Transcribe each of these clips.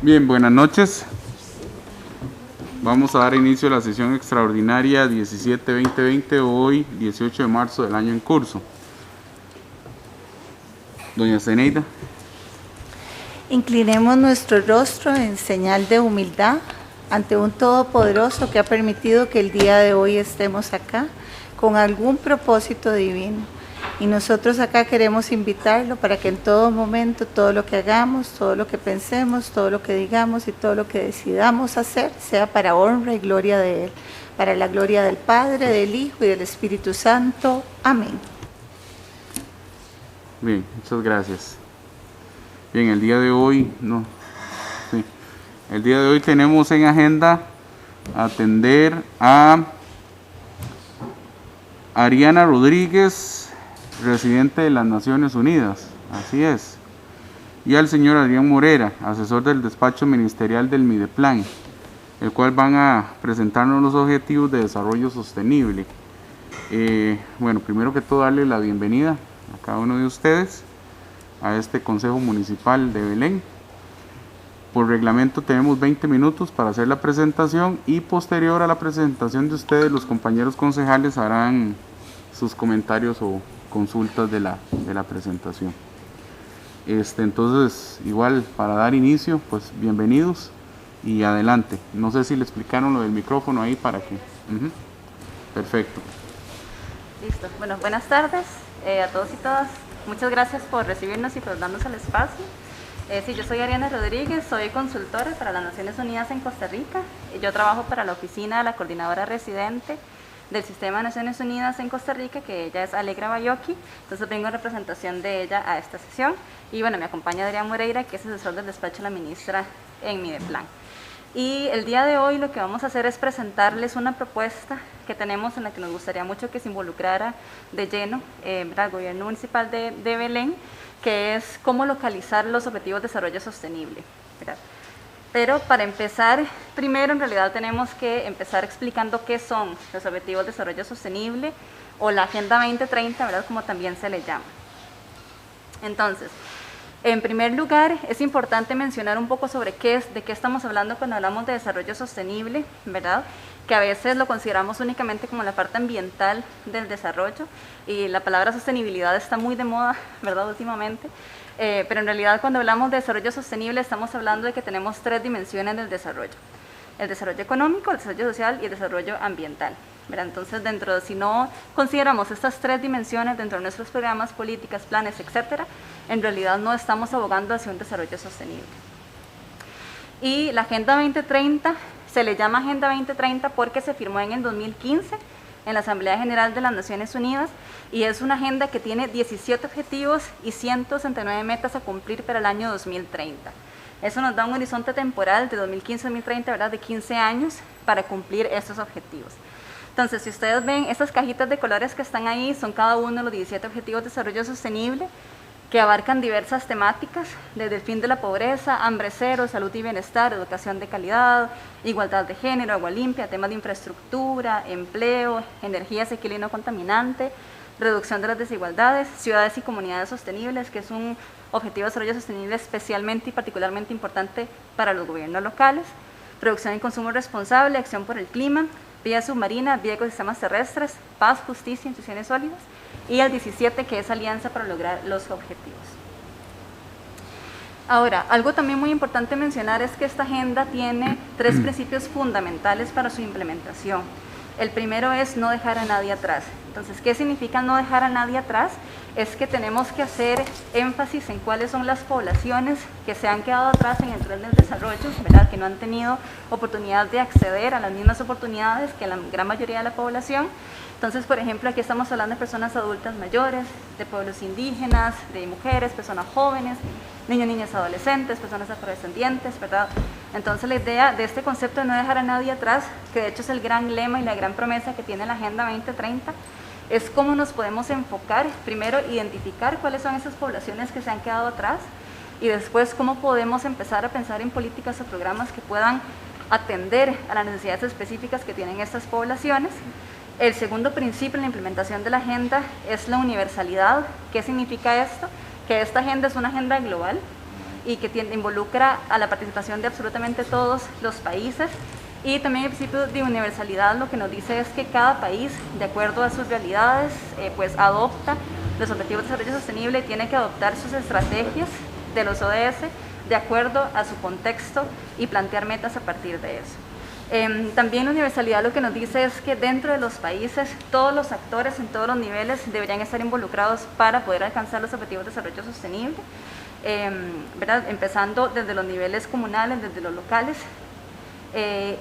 Bien, buenas noches. Vamos a dar inicio a la sesión extraordinaria 17-2020, hoy 18 de marzo del año en curso. Doña Zeneida. Inclinemos nuestro rostro en señal de humildad ante un Todopoderoso que ha permitido que el día de hoy estemos acá con algún propósito divino. Y nosotros acá queremos invitarlo para que en todo momento, todo lo que hagamos, todo lo que pensemos, todo lo que digamos y todo lo que decidamos hacer, sea para honra y gloria de Él, para la gloria del Padre, del Hijo y del Espíritu Santo. Amén. Bien, muchas gracias. Bien, el día de hoy, el día de hoy tenemos en agenda atender a Ariana Rodríguez, residente de las Naciones Unidas, así es, y al señor Adrián Morera, asesor del despacho ministerial del Mideplan, el cual van a presentarnos los objetivos de desarrollo sostenible. Bueno, primero que todo darle la bienvenida a cada uno de ustedes a este Consejo Municipal de Belén. Por reglamento tenemos 20 minutos para hacer la presentación y posterior a la presentación de ustedes los compañeros concejales harán sus comentarios o consultas de la presentación. Entonces, igual para dar inicio, pues bienvenidos y adelante. No sé si le explicaron lo del micrófono ahí para que... Perfecto. Listo. Bueno, buenas tardes a todos y todas. Muchas gracias por recibirnos y por darnos el espacio. Sí, yo soy Ariana Rodríguez, soy consultora para las Naciones Unidas en Costa Rica. Yo trabajo para la oficina de la coordinadora residente del Sistema de Naciones Unidas en Costa Rica, que ella es Alegra Bayoki. Entonces vengo en representación de ella a esta sesión. Y bueno, me acompaña Adrián Moreira, que es asesor del despacho de la ministra en Mideplan. Y el día de hoy lo que vamos a hacer es presentarles una propuesta que tenemos en la que nos gustaría mucho que se involucrara de lleno el gobierno municipal de Belén, que es cómo localizar los objetivos de desarrollo sostenible, ¿verdad? Pero para empezar, primero en realidad tenemos que empezar explicando qué son los objetivos de desarrollo sostenible o la Agenda 2030, ¿verdad? Como también se le llama. Entonces, en primer lugar, es importante mencionar un poco sobre de qué estamos hablando cuando hablamos de desarrollo sostenible, ¿verdad? Que a veces lo consideramos únicamente como la parte ambiental del desarrollo y la palabra sostenibilidad está muy de moda, ¿verdad? Últimamente, pero en realidad cuando hablamos de desarrollo sostenible estamos hablando de que tenemos tres dimensiones del desarrollo: el desarrollo económico, el desarrollo social y el desarrollo ambiental, ¿verdad? Entonces, si no consideramos estas tres dimensiones dentro de nuestros programas, políticas, planes, etcétera, en realidad no estamos abogando hacia un desarrollo sostenible. Y la Agenda 2030 se le llama Agenda 2030 porque se firmó en el 2015 en la Asamblea General de las Naciones Unidas y es una agenda que tiene 17 objetivos y 169 metas a cumplir para el año 2030. Eso nos da un horizonte temporal de 2015-2030, ¿verdad?, de 15 años para cumplir estos objetivos. Entonces, si ustedes ven, estas cajitas de colores que están ahí son cada uno de los 17 objetivos de desarrollo sostenible que abarcan diversas temáticas, desde el fin de la pobreza, hambre cero, salud y bienestar, educación de calidad, igualdad de género, agua limpia, temas de infraestructura, empleo, energía asequible y no contaminante, reducción de las desigualdades, ciudades y comunidades sostenibles, que es un objetivo de desarrollo sostenible especialmente y particularmente importante para los gobiernos locales, producción y consumo responsable, acción por el clima, vía submarina, vía ecosistemas terrestres, paz, justicia, instituciones sólidas, y el 17, que es alianza para lograr los objetivos. Ahora, algo también muy importante mencionar es que esta agenda tiene tres principios fundamentales para su implementación. El primero es no dejar a nadie atrás. Entonces, ¿qué significa no dejar a nadie atrás? Es que tenemos que hacer énfasis en cuáles son las poblaciones que se han quedado atrás en el tren del desarrollo, ¿verdad?, que no han tenido oportunidad de acceder a las mismas oportunidades que la gran mayoría de la población. Entonces, por ejemplo, aquí estamos hablando de personas adultas mayores, de pueblos indígenas, de mujeres, personas jóvenes, niños, niñas, adolescentes, personas afrodescendientes, ¿verdad? Entonces, la idea de este concepto de no dejar a nadie atrás, que de hecho es el gran lema y la gran promesa que tiene la Agenda 2030, es cómo nos podemos enfocar, primero identificar cuáles son esas poblaciones que se han quedado atrás y después cómo podemos empezar a pensar en políticas o programas que puedan atender a las necesidades específicas que tienen estas poblaciones. El segundo principio en la implementación de la agenda es la universalidad. ¿Qué significa esto? Que esta agenda es una agenda global y que involucra a la participación de absolutamente todos los países. Y también el principio de universalidad lo que nos dice es que cada país, de acuerdo a sus realidades, pues adopta los objetivos de desarrollo sostenible y tiene que adoptar sus estrategias de los ODS de acuerdo a su contexto y plantear metas a partir de eso. También la universalidad lo que nos dice es que dentro de los países todos los actores en todos los niveles deberían estar involucrados para poder alcanzar los objetivos de desarrollo sostenible, ¿verdad? Empezando desde los niveles comunales, desde los locales.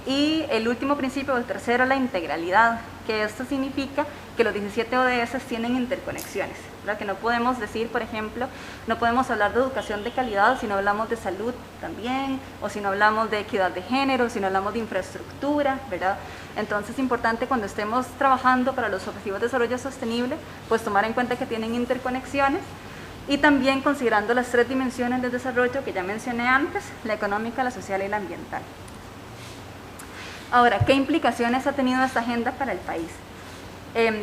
Y el último principio, el tercero, la integralidad, que esto significa que los 17 ODS tienen interconexiones, ¿verdad? Que no podemos decir, por ejemplo, no podemos hablar de educación de calidad si no hablamos de salud también, o si no hablamos de equidad de género, si no hablamos de infraestructura, ¿verdad? Entonces es importante cuando estemos trabajando para los objetivos de desarrollo sostenible, pues tomar en cuenta que tienen interconexiones, y también considerando las 3 dimensiones del desarrollo que ya mencioné antes, la económica, la social y la ambiental. Ahora, ¿qué implicaciones ha tenido esta agenda para el país?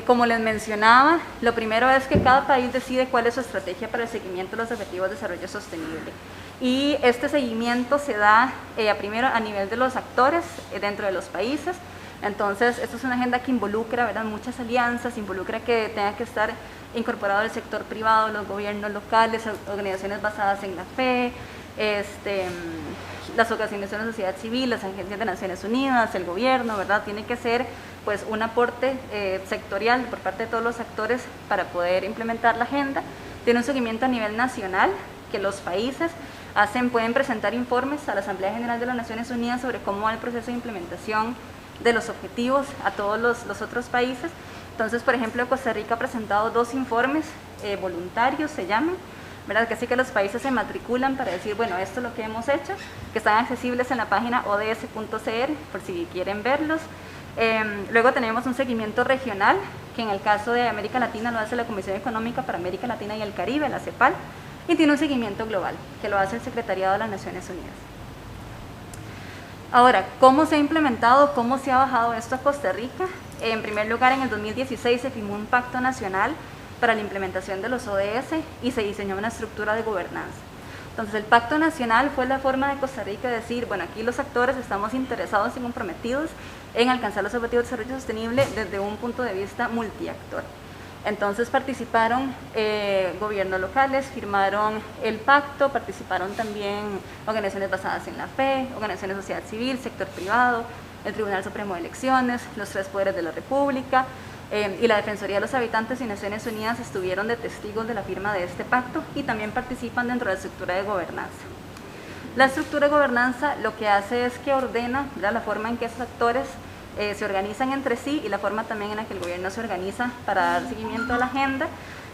Como les mencionaba, lo primero es que cada país decide cuál es su estrategia para el seguimiento de los objetivos de desarrollo sostenible. Y este seguimiento se da primero a nivel de los actores dentro de los países. Entonces, esto es una agenda que involucra, ¿verdad?, muchas alianzas, involucra que tenga que estar incorporado el sector privado, los gobiernos locales, organizaciones basadas en la fe, las organizaciones de sociedad civil, las agencias de Naciones Unidas, el gobierno, ¿verdad? Tiene que ser pues un aporte sectorial por parte de todos los actores para poder implementar la agenda. Tiene un seguimiento a nivel nacional, que los países pueden presentar informes a la Asamblea General de las Naciones Unidas sobre cómo va el proceso de implementación de los objetivos a todos los otros países. Entonces, por ejemplo, Costa Rica ha presentado 2 informes voluntarios, se llaman, ¿verdad? Que así que los países se matriculan para decir, bueno, esto es lo que hemos hecho, que están accesibles en la página ods.cr por si quieren verlos. Luego tenemos un seguimiento regional, que en el caso de América Latina lo hace la Comisión Económica para América Latina y el Caribe, la CEPAL, y tiene un seguimiento global, que lo hace el Secretariado de las Naciones Unidas. Ahora, ¿cómo se ha implementado, cómo se ha bajado esto a Costa Rica? En primer lugar, en el 2016 se firmó un pacto nacional para la implementación de los ODS y se diseñó una estructura de gobernanza. Entonces, el Pacto Nacional fue la forma de Costa Rica de decir, bueno, aquí los actores estamos interesados y comprometidos en alcanzar los objetivos de desarrollo sostenible desde un punto de vista multiactor. Entonces participaron gobiernos locales, firmaron el pacto, participaron también organizaciones basadas en la fe, organizaciones de sociedad civil, sector privado, el Tribunal Supremo de Elecciones, los 3 poderes de la República, y la Defensoría de los Habitantes y Naciones Unidas estuvieron de testigos de la firma de este pacto y también participan dentro de la estructura de gobernanza. La estructura de gobernanza lo que hace es que ordena, ¿verdad?, la forma en que esos actores se organizan entre sí y la forma también en la que el gobierno se organiza para dar seguimiento a la agenda.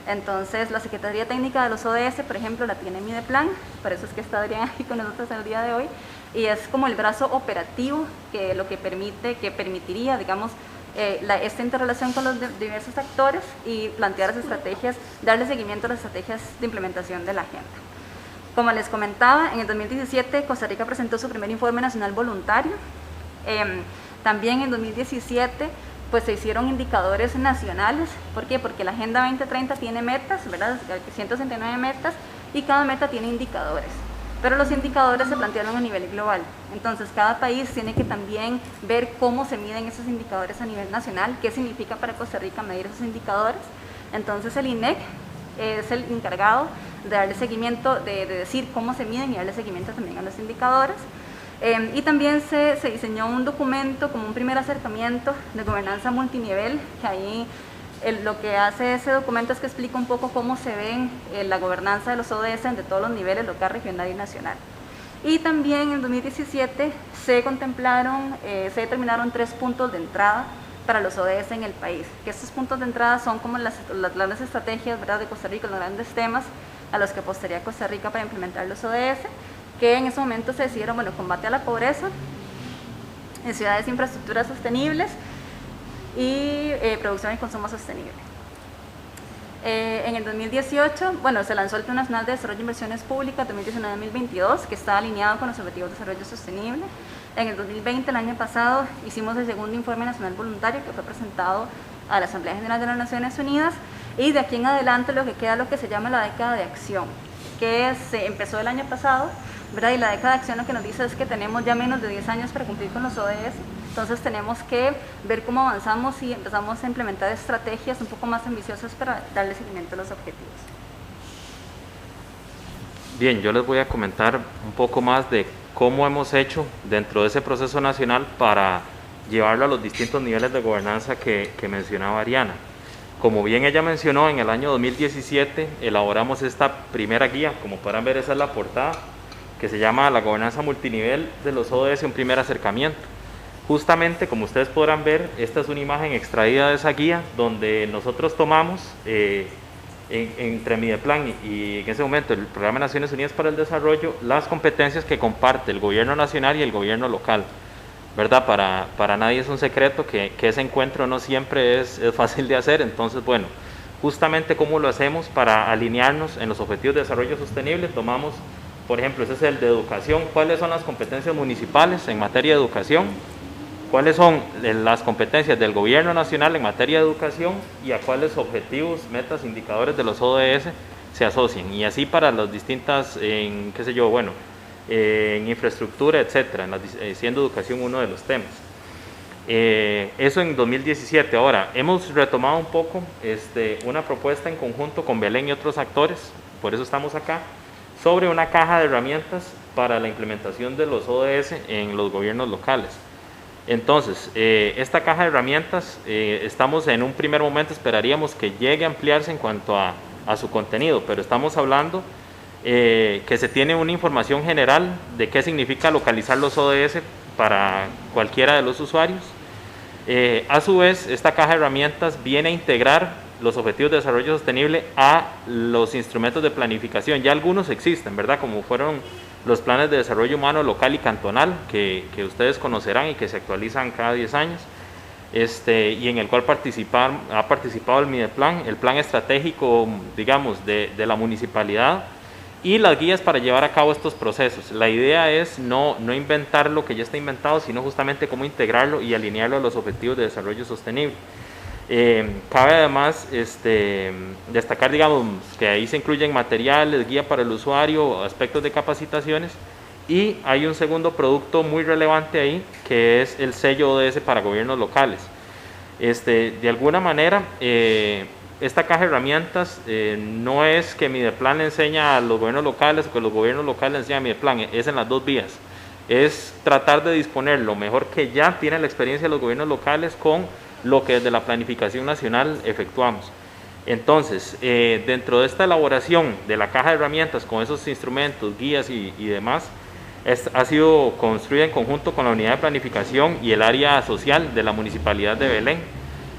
Entonces, la Secretaría Técnica de los ODS, por ejemplo, la tiene Mideplan, por eso es que está Adrián aquí con nosotros el día de hoy, y es como el brazo operativo que lo que permitiría, digamos, esta interrelación con los diversos actores y plantear las estrategias, darle seguimiento a las estrategias de implementación de la agenda. Como les comentaba, en el 2017 Costa Rica presentó su primer informe nacional voluntario. También en 2017 pues se hicieron indicadores nacionales. ¿Por qué? Porque la Agenda 2030 tiene metas, ¿verdad? 169 metas, y cada meta tiene indicadores. Pero los indicadores se plantearon a nivel global. Entonces, cada país tiene que también ver cómo se miden esos indicadores a nivel nacional, qué significa para Costa Rica medir esos indicadores. Entonces, el INEC es el encargado de darle seguimiento, de decir cómo se miden y darle seguimiento también a los indicadores. Y también se diseñó un documento como un primer acercamiento de gobernanza multinivel, que ahí lo que hace ese documento es que explica un poco cómo se ven la gobernanza de los ODS de todos los niveles, local, regional y nacional. Y también en 2017 se determinaron 3 puntos de entrada para los ODS en el país, que estos puntos de entrada son como las grandes estrategias, ¿verdad?, de Costa Rica, los grandes temas a los que apostaría Costa Rica para implementar los ODS, que en ese momento se decidieron, bueno, combate a la pobreza, en ciudades e infraestructuras sostenibles y producción y consumo sostenible. En el 2018, bueno, se lanzó el Plan Nacional de Desarrollo de Inversiones Públicas 2019-2022, que está alineado con los Objetivos de Desarrollo Sostenible. En el 2020, el año pasado, hicimos el segundo Informe Nacional Voluntario, que fue presentado a la Asamblea General de las Naciones Unidas, y de aquí en adelante lo que queda es lo que se llama la década de acción. que se empezó el año pasado, ¿verdad? Y la década de acción lo que nos dice es que tenemos ya menos de 10 años para cumplir con los ODS, entonces tenemos que ver cómo avanzamos y empezamos a implementar estrategias un poco más ambiciosas para darle seguimiento a los objetivos. Bien, yo les voy a comentar un poco más de cómo hemos hecho dentro de ese proceso nacional para llevarlo a los distintos niveles de gobernanza que mencionaba Ariana. Como bien ella mencionó, en el año 2017 elaboramos esta primera guía, como podrán ver esa es la portada, que se llama La gobernanza multinivel de los ODS, un primer acercamiento. Justamente, como ustedes podrán ver, esta es una imagen extraída de esa guía, donde nosotros tomamos entre Mideplan y en ese momento el Programa de Naciones Unidas para el Desarrollo, las competencias que comparte el gobierno nacional y el gobierno local, ¿verdad? Para nadie es un secreto que ese encuentro no siempre es fácil de hacer. Entonces, bueno, justamente cómo lo hacemos para alinearnos en los objetivos de desarrollo sostenible, tomamos, por ejemplo, ese es el de educación, cuáles son las competencias municipales en materia de educación, cuáles son las competencias del gobierno nacional en materia de educación y a cuáles objetivos, metas, indicadores de los ODS se asocian, y así para las distintas, en infraestructura, etcétera, siendo educación uno de los temas. Eso en 2017. Ahora, hemos retomado un poco una propuesta en conjunto con Belén y otros actores, por eso estamos acá, sobre una caja de herramientas para la implementación de los ODS en los gobiernos locales. Entonces, esta caja de herramientas, estamos en un primer momento, esperaríamos que llegue a ampliarse en cuanto a su contenido, pero estamos hablando que se tiene una información general de qué significa localizar los ODS para cualquiera de los usuarios. A su vez, esta caja de herramientas viene a integrar los objetivos de desarrollo sostenible a los instrumentos de planificación. Ya algunos existen, ¿verdad? Como fueron los planes de desarrollo humano local y cantonal, que ustedes conocerán y que se actualizan cada 10 años, y en el cual ha participado el Mideplan, el plan estratégico, digamos, de la municipalidad, y las guías para llevar a cabo estos procesos. La idea es no inventar lo que ya está inventado, sino justamente cómo integrarlo y alinearlo a los objetivos de desarrollo sostenible. Cabe además destacar, digamos, que ahí se incluyen materiales, guía para el usuario, aspectos de capacitaciones, y hay un segundo producto muy relevante ahí, que es el sello ODS para gobiernos locales. De alguna manera, esta caja de herramientas no es que Mideplan le enseña a los gobiernos locales o que los gobiernos locales le enseñan a Mideplan, es en las dos vías. Es tratar de disponer lo mejor que ya tiene la experiencia de los gobiernos locales con lo que desde la planificación nacional efectuamos. Entonces, dentro de esta elaboración de la caja de herramientas con esos instrumentos, guías y demás, ha sido construida en conjunto con la unidad de planificación y el área social de la Municipalidad de Belén.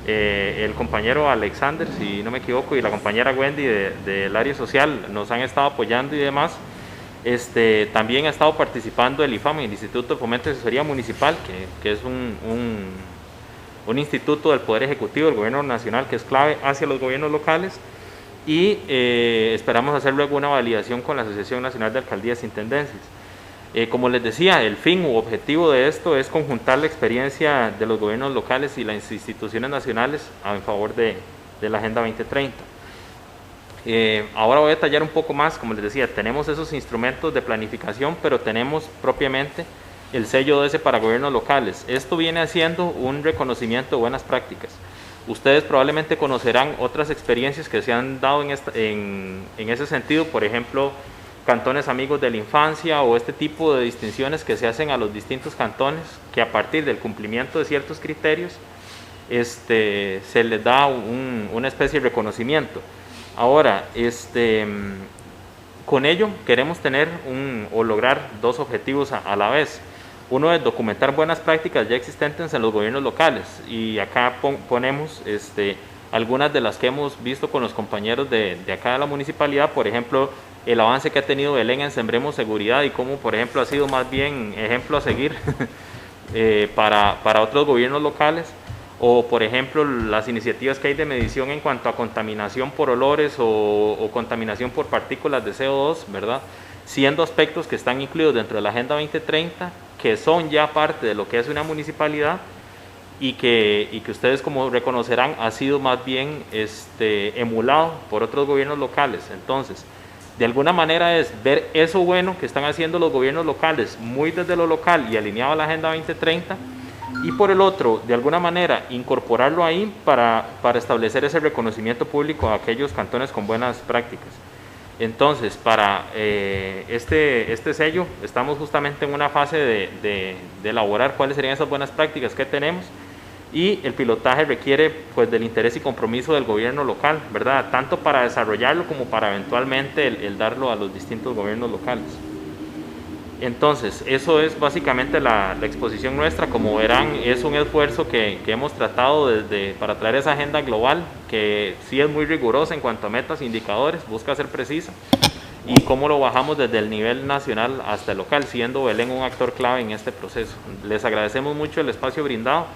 El compañero Alexander, si no me equivoco, y la compañera Wendy del área social nos han estado apoyando y demás. También ha estado participando el IFAM, el Instituto de Fomento y Asesoría Municipal, que es un instituto del Poder Ejecutivo del Gobierno Nacional que es clave hacia los gobiernos locales, y esperamos hacer luego una validación con la Asociación Nacional de Alcaldías e Intendencias. Como les decía, el fin u objetivo de esto es conjuntar la experiencia de los gobiernos locales y las instituciones nacionales en favor de la Agenda 2030. Ahora voy a detallar un poco más. Como les decía, tenemos esos instrumentos de planificación, pero tenemos propiamente el sello ODS para gobiernos locales. Esto viene haciendo un reconocimiento de buenas prácticas. Ustedes probablemente conocerán otras experiencias que se han dado en ese sentido, por ejemplo, cantones amigos de la infancia, o este tipo de distinciones que se hacen a los distintos cantones, que a partir del cumplimiento de ciertos criterios se les da una especie de reconocimiento. Ahora, con ello queremos tener o lograr dos objetivos a la vez. Uno es documentar buenas prácticas ya existentes en los gobiernos locales, y acá ponemos algunas de las que hemos visto con los compañeros de acá de la municipalidad. Por ejemplo, el avance que ha tenido Belén en Sembremos Seguridad, y cómo, por ejemplo, ha sido más bien ejemplo a seguir para otros gobiernos locales. O, por ejemplo, las iniciativas que hay de medición en cuanto a contaminación por olores o contaminación por partículas de CO2, ¿verdad? Siendo aspectos que están incluidos dentro de la Agenda 2030, que son ya parte de lo que es una municipalidad, y que ustedes, como reconocerán, ha sido más bien emulado por otros gobiernos locales. Entonces, de alguna manera es ver eso bueno que están haciendo los gobiernos locales, muy desde lo local y alineado a la Agenda 2030, y por el otro, de alguna manera, incorporarlo ahí para establecer ese reconocimiento público a aquellos cantones con buenas prácticas. Entonces, para este sello, estamos justamente en una fase de elaborar cuáles serían esas buenas prácticas que tenemos, y el pilotaje requiere pues del interés y compromiso del gobierno local, ¿verdad? Tanto para desarrollarlo como para eventualmente el darlo a los distintos gobiernos locales. Entonces, eso es básicamente la exposición nuestra. Como verán, es un esfuerzo que hemos tratado para traer esa agenda global, que sí es muy rigurosa en cuanto a metas e indicadores, busca ser precisa, y cómo lo bajamos desde el nivel nacional hasta el local, siendo Belén un actor clave en este proceso. Les agradecemos mucho el espacio brindado.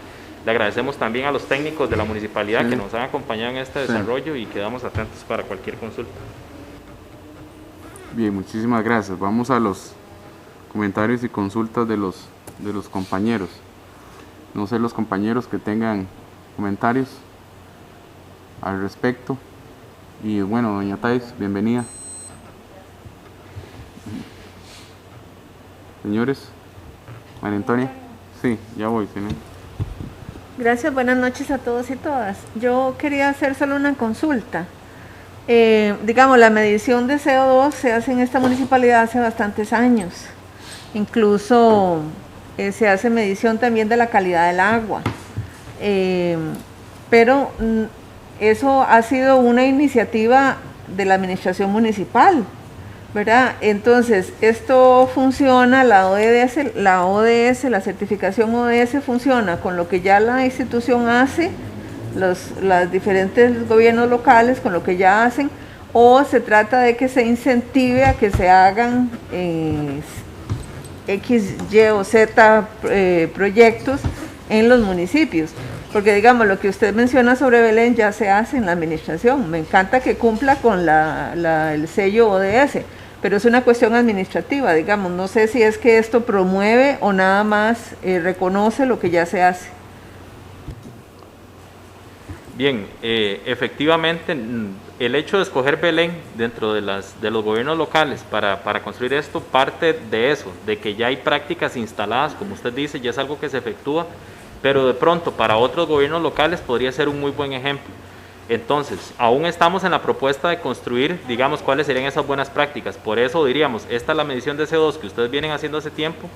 Le agradecemos también a los técnicos de la municipalidad que nos han acompañado en este desarrollo y quedamos atentos para cualquier consulta. Bien, muchísimas gracias. Vamos a los comentarios y consultas de los compañeros. No sé, los compañeros que tengan comentarios al respecto. Y bueno, doña Thais, bienvenida. Señores, María Antonia. Sí, ya voy, señor. Gracias, buenas noches a todos y todas. Yo quería hacer solo una consulta. Digamos, la medición de CO2 se hace en esta municipalidad hace bastantes años. Incluso se hace medición también de la calidad del agua. Pero eso ha sido una iniciativa de la administración municipal, ¿verdad? Entonces, esto funciona, la la certificación ODS funciona con lo que ya la institución hace, los diferentes gobiernos locales con lo que ya hacen, o se trata de que se incentive a que se hagan X, Y o Z proyectos en los municipios. Porque digamos, lo que usted menciona sobre Belén ya se hace en la administración. Me encanta que cumpla con el sello ODS, pero es una cuestión administrativa, digamos. No sé si es que esto promueve o nada más reconoce lo que ya se hace. Bien, efectivamente, el hecho de escoger Belén dentro de los gobiernos locales para construir esto parte de eso, de que ya hay prácticas instaladas, como usted dice, ya es algo que se efectúa, pero de pronto para otros gobiernos locales podría ser un muy buen ejemplo. Entonces, aún estamos en la propuesta de construir, digamos, cuáles serían esas buenas prácticas. Por eso diríamos, esta es la medición de CO2 que ustedes vienen haciendo hace tiempo,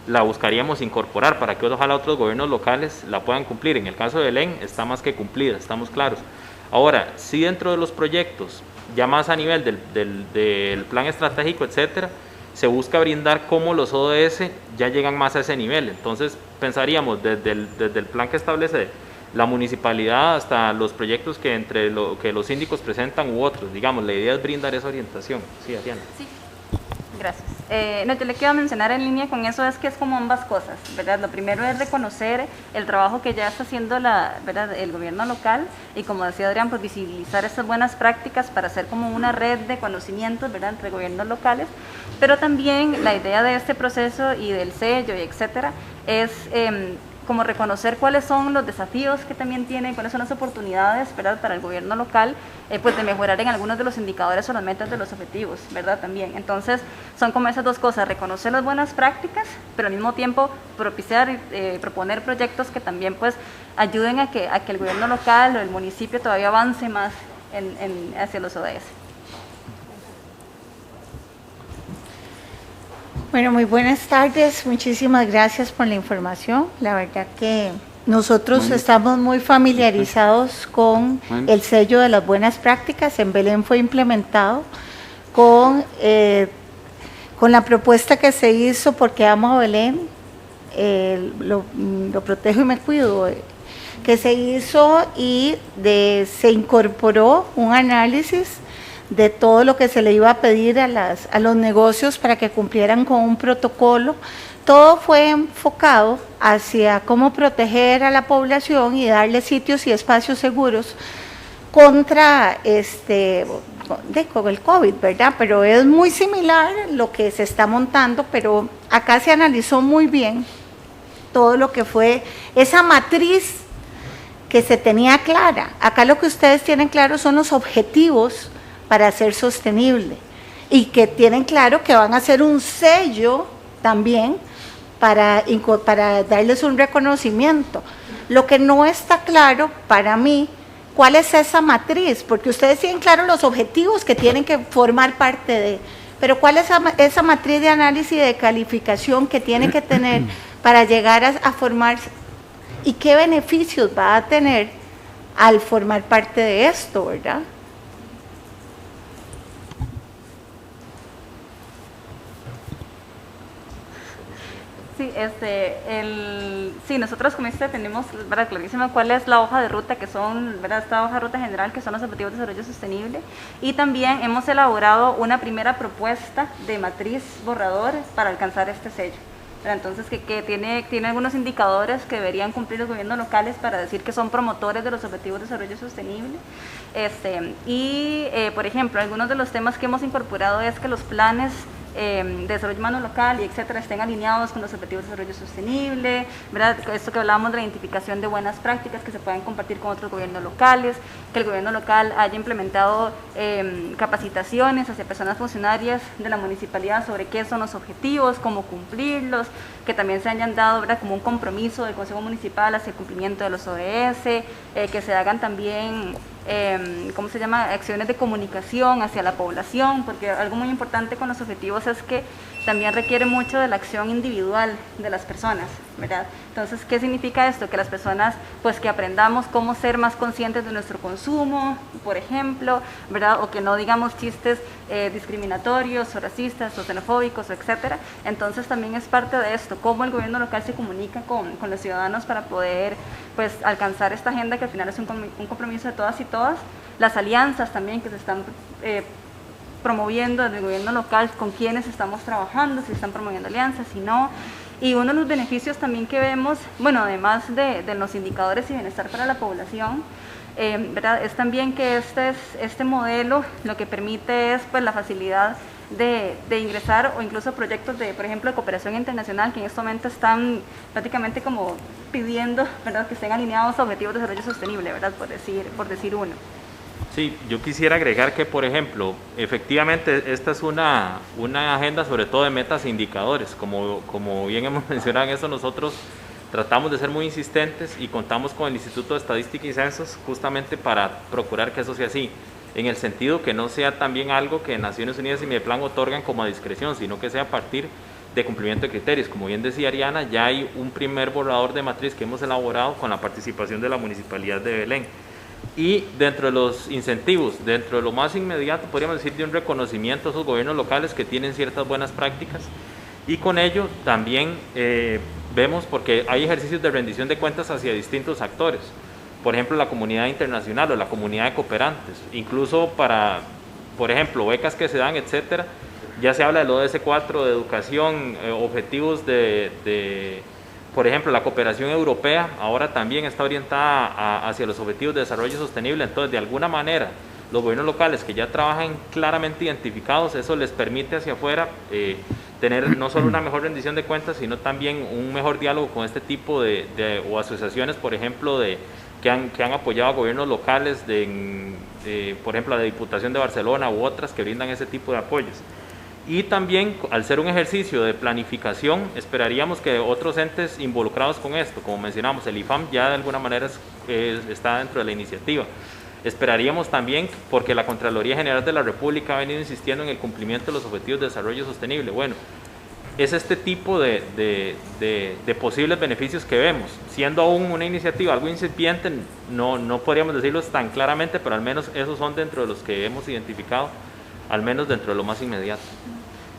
la buscaríamos incorporar para que ojalá otros gobiernos locales la puedan cumplir. En el caso de Belén está más que cumplida, estamos claros. Ahora, sí, dentro de los proyectos, ya más a nivel del plan estratégico, etcétera, se busca brindar cómo los ODS ya llegan más a ese nivel. Entonces, pensaríamos desde el plan que establece la municipalidad hasta los proyectos que que los síndicos presentan u otros. Digamos, la idea es brindar esa orientación. Sí, Ariana. Sí, gracias. No, yo le quiero mencionar en línea con eso es que es como ambas cosas, ¿verdad? Lo primero es reconocer el trabajo que ya está haciendo ¿verdad? El gobierno local y, como decía Adrián, pues visibilizar esas buenas prácticas para hacer como una red de conocimientos, ¿verdad? Entre gobiernos locales, pero también la idea de este proceso y del sello y etcétera es como reconocer cuáles son los desafíos que también tiene, cuáles son las oportunidades, ¿verdad? Para el gobierno local, pues de mejorar en algunos de los indicadores o las metas de los objetivos, ¿verdad? También. Entonces, son como esas dos cosas, reconocer las buenas prácticas, pero al mismo tiempo propiciar y proponer proyectos que también pues ayuden a que el gobierno local o el municipio todavía avance más hacia los ODS. Bueno, muy buenas tardes, muchísimas gracias por la información. La verdad que nosotros estamos muy familiarizados con el sello de las buenas prácticas. En Belén fue implementado con la propuesta que se hizo porque amo a Belén, lo protejo y me cuido, que se hizo y se incorporó un análisis de todo lo que se le iba a pedir a los negocios para que cumplieran con un protocolo. Todo fue enfocado hacia cómo proteger a la población y darle sitios y espacios seguros contra con el COVID, ¿verdad? Pero es muy similar lo que se está montando, pero acá se analizó muy bien todo lo que fue esa matriz que se tenía clara. Acá lo que ustedes tienen claro son los objetivos para ser sostenible. y que tienen claro que van a hacer un sello también para darles un reconocimiento. Lo que no está claro para mí, ¿cuál es esa matriz? Porque ustedes tienen claro los objetivos que tienen que formar parte de, pero ¿cuál es esa matriz de análisis y de calificación que tienen que tener para llegar a formarse? ¿Y qué beneficios va a tener al formar parte de esto, verdad? Sí, sí, nosotros como este tenemos, ¿verdad?, clarísimo cuál es la hoja de ruta, que son, ¿verdad?, esta hoja de ruta general, que son los Objetivos de Desarrollo Sostenible, y también hemos elaborado una primera propuesta de matriz borrador para alcanzar este sello. Entonces, que tiene algunos indicadores que deberían cumplir los gobiernos locales para decir que son promotores de los Objetivos de Desarrollo Sostenible. Por ejemplo, algunos de los temas que hemos incorporado es que los planes de desarrollo humano local y etcétera estén alineados con los objetivos de desarrollo sostenible, ¿verdad? Esto que hablábamos de la identificación de buenas prácticas que se puedan compartir con otros gobiernos locales, que el gobierno local haya implementado capacitaciones hacia personas funcionarias de la municipalidad sobre qué son los objetivos, cómo cumplirlos, que también se hayan dado, ¿verdad?, como un compromiso del Consejo Municipal hacia el cumplimiento de los ODS, que se hagan también acciones de comunicación hacia la población, porque algo muy importante con los objetivos es que también requiere mucho de la acción individual de las personas, ¿verdad? Entonces, ¿qué significa esto? Que las personas, pues que aprendamos cómo ser más conscientes de nuestro consumo, por ejemplo, ¿verdad? O que no digamos chistes discriminatorios o racistas o xenofóbicos, o etcétera. Entonces, también es parte de esto, cómo el gobierno local se comunica con los ciudadanos para poder, pues, alcanzar esta agenda que al final es un compromiso de todas y todas. Las alianzas también que se están promoviendo desde el gobierno local, con quienes estamos trabajando, si están promoviendo alianzas, si no. Y uno de los beneficios también que vemos, bueno, además de los indicadores y bienestar para la población, ¿verdad?, es también que este modelo lo que permite es, pues, la facilidad de ingresar o incluso proyectos de, por ejemplo, de cooperación internacional que en este momento están prácticamente como pidiendo, ¿verdad?, que estén alineados a objetivos de desarrollo sostenible, ¿verdad?, por decir uno. Sí, yo quisiera agregar que, por ejemplo, efectivamente esta es una agenda sobre todo de metas e indicadores. Como bien hemos mencionado en eso, nosotros tratamos de ser muy insistentes y contamos con el Instituto de Estadística y Censos justamente para procurar que eso sea así, en el sentido que no sea también algo que Naciones Unidas y Mideplan otorgan como a discreción, sino que sea a partir de cumplimiento de criterios. Como bien decía Ariana, ya hay un primer borrador de matriz que hemos elaborado con la participación de la Municipalidad de Belén. Y dentro de los incentivos, dentro de lo más inmediato, podríamos decir, de un reconocimiento a esos gobiernos locales que tienen ciertas buenas prácticas, y con ello también vemos, porque hay ejercicios de rendición de cuentas hacia distintos actores, por ejemplo la comunidad internacional o la comunidad de cooperantes, incluso para, por ejemplo, becas que se dan, etcétera. Ya se habla del ODS 4 de educación, objetivos por ejemplo, la cooperación europea ahora también está orientada hacia los objetivos de desarrollo sostenible. Entonces, de alguna manera, los gobiernos locales que ya trabajan claramente identificados, eso les permite hacia afuera tener no solo una mejor rendición de cuentas, sino también un mejor diálogo con este tipo o asociaciones, por ejemplo, que han apoyado a gobiernos locales, por ejemplo, la Diputación de Barcelona u otras que brindan ese tipo de apoyos. Y también, al ser un ejercicio de planificación, esperaríamos que otros entes involucrados con esto, como mencionamos, el IFAM ya de alguna manera está dentro de la iniciativa. Esperaríamos también, porque la Contraloría General de la República ha venido insistiendo en el cumplimiento de los Objetivos de Desarrollo Sostenible. Bueno, es este tipo de posibles beneficios que vemos. Siendo aún una iniciativa algo incipiente, no podríamos decirlos tan claramente, pero al menos esos son dentro de los que hemos identificado, al menos dentro de lo más inmediato.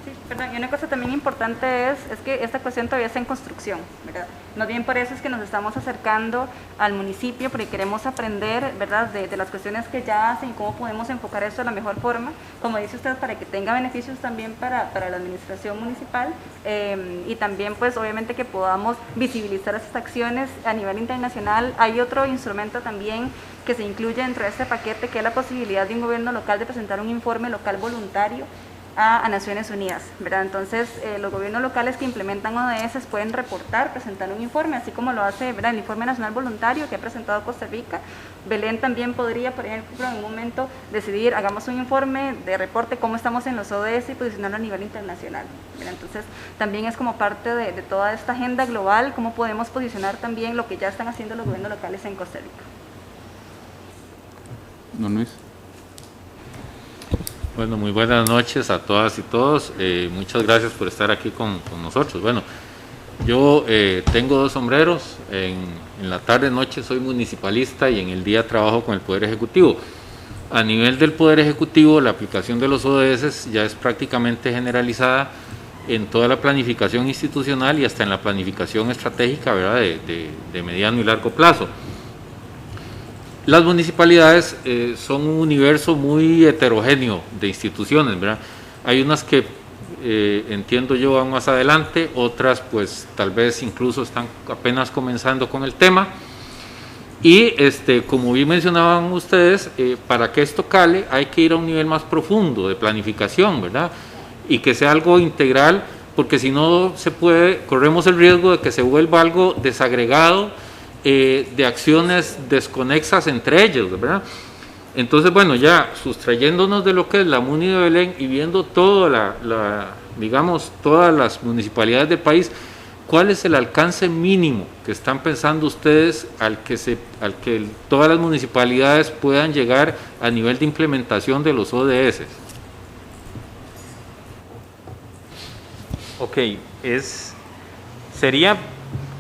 Sí, perdón, y una cosa también importante es que esta cuestión todavía está en construcción, ¿verdad? No bien por eso es que nos estamos acercando al municipio, porque queremos aprender, ¿verdad?, de las cuestiones que ya hacen y cómo podemos enfocar esto de la mejor forma, como dice usted, para que tenga beneficios también para la administración municipal, y también, pues, obviamente que podamos visibilizar estas acciones a nivel internacional. Hay otro instrumento también que se incluye dentro de este paquete, que es la posibilidad de un gobierno local de presentar un informe local voluntario a Naciones Unidas, ¿verdad? Entonces, los gobiernos locales que implementan ODS pueden reportar, presentar un informe, así como lo hace, ¿verdad?, el Informe Nacional Voluntario que ha presentado Costa Rica. Belén también podría, por ejemplo, en un momento decidir, hagamos un informe de reporte cómo estamos en los ODS y posicionarlo a nivel internacional, ¿verdad? Entonces, también es como parte de toda esta agenda global, cómo podemos posicionar también lo que ya están haciendo los gobiernos locales en Costa Rica. Don Luis. Bueno, muy buenas noches a todas y todos. Muchas gracias por estar aquí con nosotros. Bueno, yo tengo dos sombreros. En la tarde-noche soy municipalista y en el día trabajo con el Poder Ejecutivo. A nivel del Poder Ejecutivo, la aplicación de los ODS ya es prácticamente generalizada en toda la planificación institucional y hasta en la planificación estratégica, ¿verdad?, de mediano y largo plazo. Las municipalidades son un universo muy heterogéneo de instituciones, ¿verdad? Hay unas que entiendo yo van más adelante, otras pues tal vez incluso están apenas comenzando con el tema. Y como bien mencionaban ustedes, para que esto cale hay que ir a un nivel más profundo de planificación, ¿verdad? Y que sea algo integral, porque si no corremos el riesgo de que se vuelva algo desagregado, de acciones desconexas entre ellos, ¿verdad? Entonces, bueno, ya sustrayéndonos de lo que es la MUNI de Belén y viendo digamos, todas las municipalidades del país, ¿cuál es el alcance mínimo que están pensando ustedes al que todas las municipalidades puedan llegar a nivel de implementación de los ODS? Ok, sería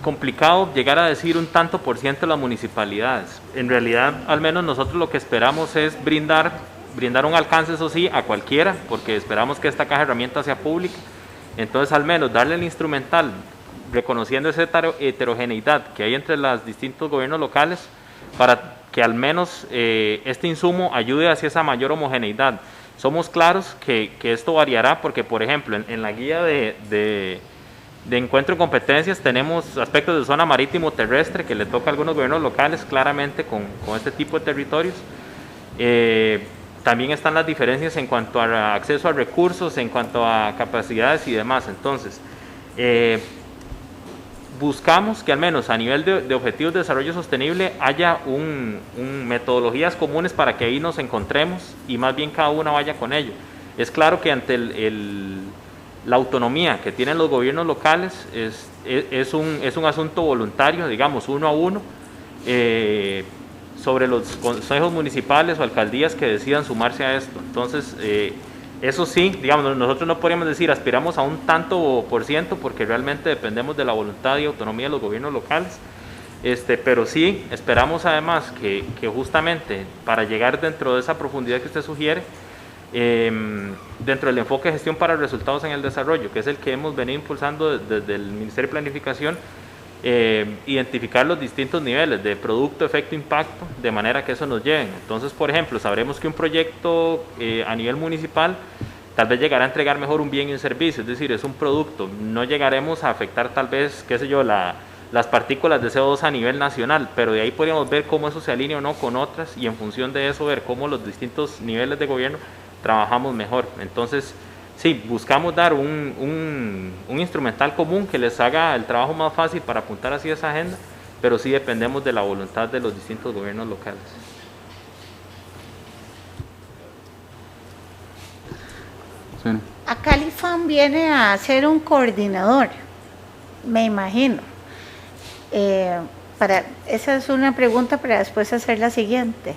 complicado llegar a decir un tanto por ciento de las municipalidades. En realidad, al menos nosotros lo que esperamos es brindar un alcance, eso sí, a cualquiera, porque esperamos que esta caja de herramientas sea pública. Entonces, al menos darle el instrumental, reconociendo esa heterogeneidad que hay entre los distintos gobiernos locales, para que al menos este insumo ayude hacia esa mayor homogeneidad. Somos claros que esto variará, porque, por ejemplo, en la guía de encuentro de competencias tenemos aspectos de zona marítimo terrestre que le toca a algunos gobiernos locales claramente con este tipo de territorios. También están las diferencias en cuanto a acceso a recursos, en cuanto a capacidades y demás. Entonces, buscamos que al menos a nivel de objetivos de desarrollo sostenible haya metodologías comunes para que ahí nos encontremos y más bien cada una vaya con ello. Es claro que ante la autonomía que tienen los gobiernos locales es un asunto voluntario, digamos, uno a uno, sobre los consejos municipales o alcaldías que decidan sumarse a esto. Entonces, eso sí, digamos, nosotros no podríamos decir aspiramos a un tanto por ciento porque realmente dependemos de la voluntad y autonomía de los gobiernos locales, pero sí esperamos además que justamente para llegar dentro de esa profundidad que usted sugiere, dentro del enfoque de gestión para resultados en el desarrollo, que es el que hemos venido impulsando desde el Ministerio de Planificación, identificar los distintos niveles de producto, efecto, impacto, de manera que eso nos lleve. Entonces, por ejemplo, sabremos que un proyecto a nivel municipal tal vez llegará a entregar mejor un bien y un servicio, es decir, es un producto, no llegaremos a afectar tal vez, qué sé yo, las partículas de CO2 a nivel nacional, pero de ahí podríamos ver cómo eso se alinea o no con otras y en función de eso ver cómo los distintos niveles de gobierno trabajamos mejor. Entonces, sí, buscamos dar un instrumental común que les haga el trabajo más fácil para apuntar hacia esa agenda, pero sí dependemos de la voluntad de los distintos gobiernos locales. Sí. Acá el IFAM viene a ser un coordinador, me imagino. Esa es una pregunta para después hacer la siguiente.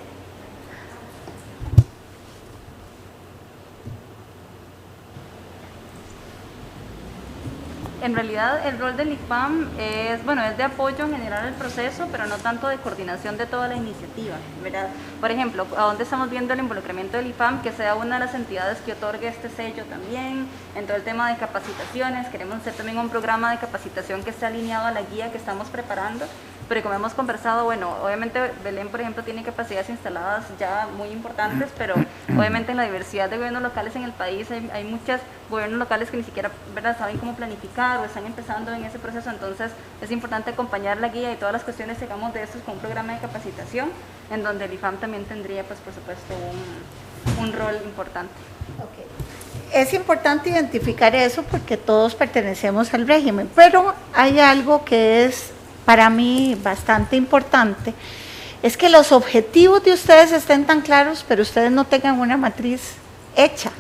En realidad el rol del IFAM es de apoyo en general al proceso, pero no tanto de coordinación de toda la iniciativa, ¿verdad? Por ejemplo, ¿a dónde estamos viendo el involucramiento del IFAM? Que sea una de las entidades que otorgue este sello también. En todo el tema de capacitaciones, queremos hacer también un programa de capacitación que esté alineado a la guía que estamos preparando, pero como hemos conversado, obviamente Belén, por ejemplo, tiene capacidades instaladas ya muy importantes, pero obviamente en la diversidad de gobiernos locales en el país hay muchos gobiernos locales que ni siquiera, ¿verdad?, saben cómo planificar o están empezando en ese proceso. Entonces es importante acompañar la guía y todas las cuestiones que hagamos de estos con un programa de capacitación en donde el IFAM también tendría, pues, por supuesto, un rol importante. Okay. es importante identificar eso porque todos pertenecemos al régimen, pero hay algo que es para mí bastante importante, es que los objetivos de ustedes estén tan claros, pero ustedes no tengan una matriz hecha.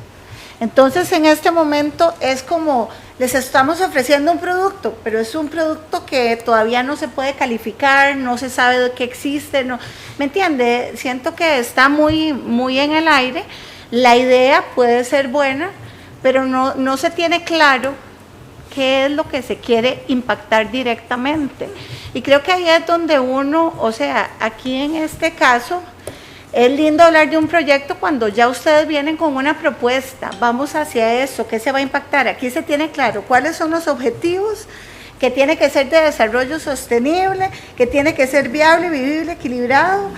Entonces, en este momento es como les estamos ofreciendo un producto, pero es un producto que todavía no se puede calificar, no se sabe de qué existe, no, ¿me entiende? Siento que está muy en el aire. La idea puede ser buena, pero no se tiene claro qué es lo que se quiere impactar directamente. Y creo que ahí es donde uno, o sea, aquí en este caso, es lindo hablar de un proyecto cuando ya ustedes vienen con una propuesta, vamos hacia eso, ¿qué se va a impactar? Aquí se tiene claro cuáles son los objetivos, que tiene que ser de desarrollo sostenible, que tiene que ser viable, vivible, equilibrado,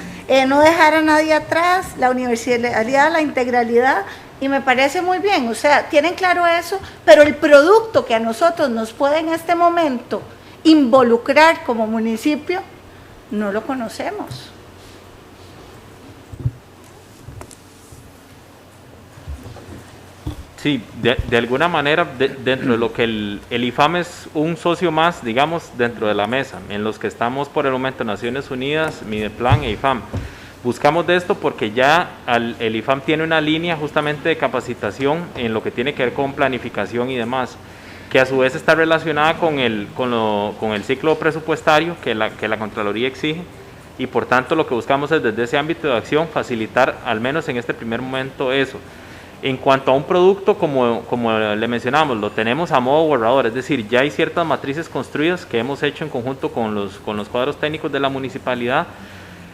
no dejar a nadie atrás, la universalidad, la integralidad, y me parece muy bien, o sea, tienen claro eso, pero el producto que a nosotros nos puede en este momento involucrar como municipio, no lo conocemos. Sí, de alguna manera, dentro de lo que el IFAM es un socio más, digamos, dentro de la mesa, en los que estamos por el momento Naciones Unidas, Mideplan e IFAM. Buscamos de esto porque ya el IFAM tiene una línea justamente de capacitación en lo que tiene que ver con planificación y demás, que a su vez está relacionada con el ciclo presupuestario que la Contraloría exige, y por tanto lo que buscamos es desde ese ámbito de acción facilitar, al menos en este primer momento, eso. En cuanto a un producto, como le mencionamos, lo tenemos a modo borrador, es decir, ya hay ciertas matrices construidas que hemos hecho en conjunto con los cuadros técnicos de la municipalidad,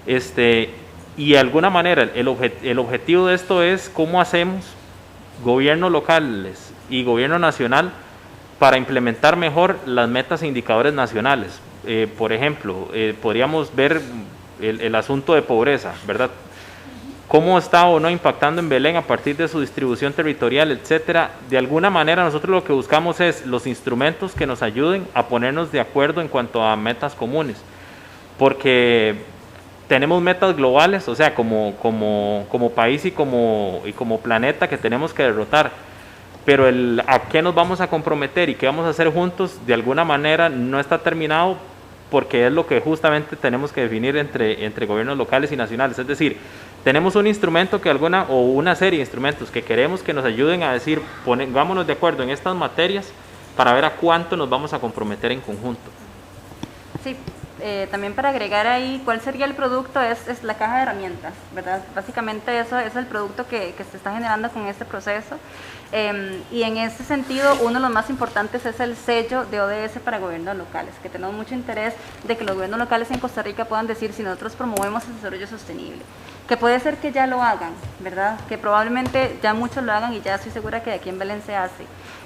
y de alguna manera el objetivo de esto es cómo hacemos gobiernos locales y gobierno nacional para implementar mejor las metas e indicadores nacionales. Por ejemplo, podríamos ver el asunto de pobreza, ¿verdad? Cómo está o no impactando en Belén a partir de su distribución territorial, etcétera. De alguna manera nosotros lo que buscamos es los instrumentos que nos ayuden a ponernos de acuerdo en cuanto a metas comunes, porque tenemos metas globales, o sea, como país y como planeta que tenemos que derrotar, pero a qué nos vamos a comprometer y qué vamos a hacer juntos, de alguna manera no está terminado, porque es lo que justamente tenemos que definir entre gobiernos locales y nacionales. Es decir, tenemos un instrumento o una serie de instrumentos que queremos que nos ayuden a decir, vámonos de acuerdo en estas materias para ver a cuánto nos vamos a comprometer en conjunto. Sí, también para agregar ahí cuál sería el producto es la caja de herramientas, ¿verdad? Básicamente eso es el producto que se está generando con este proceso. Y en ese sentido, uno de los más importantes es el sello de ODS para gobiernos locales, que tenemos mucho interés de que los gobiernos locales en Costa Rica puedan decir si nosotros promovemos el desarrollo sostenible, que puede ser que ya lo hagan, ¿verdad? Que probablemente ya muchos lo hagan y ya estoy segura que de aquí en Belén se hace,